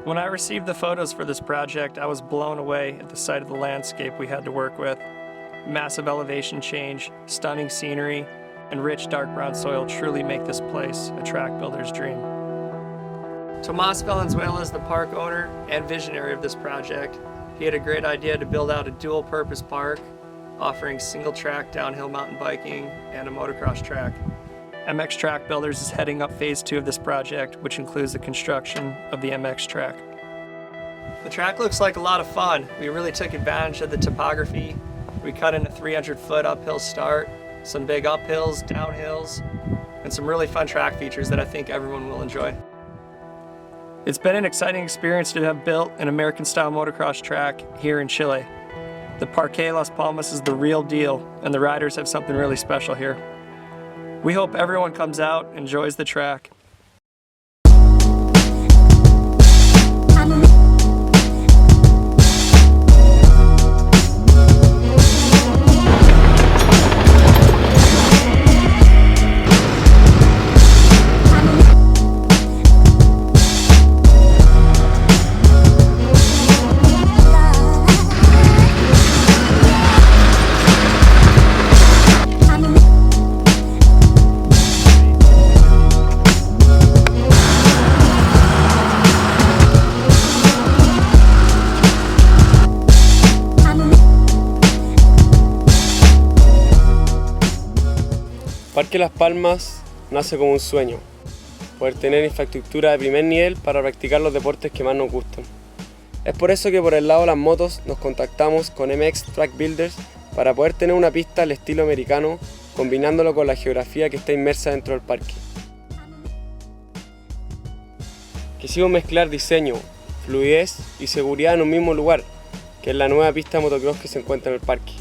When I received the photos for this project, I was blown away at the sight of the landscape we had to work with. Massive elevation change, stunning scenery, and rich dark brown soil truly make this place a track builder's dream. Tomas Valenzuela is the park owner and visionary of this project. He had a great idea to build out a dual-purpose park, offering single-track downhill mountain biking and a motocross track. MX Track Builders is heading up phase 2 of this project, which includes the construction of the MX track. The track looks like a lot of fun. We really took advantage of the topography. We cut in a 300-foot uphill start, some big uphills, downhills, and some really fun track features that I think everyone will enjoy. It's been an exciting experience to have built an American-style motocross track here in Chile. The Parque Las Palmas is the real deal, and the riders have something really special here. We hope everyone comes out and enjoys the track. Parque Las Palmas nace como un sueño, poder tener infraestructura de primer nivel para practicar los deportes que más nos gustan. Es por eso que por el lado de las motos nos contactamos con MX Track Builders para poder tener una pista al estilo americano, combinándolo con la geografía que está inmersa dentro del parque. Quisimos mezclar diseño, fluidez y seguridad en un mismo lugar, que es la nueva pista de motocross que se encuentra en el parque.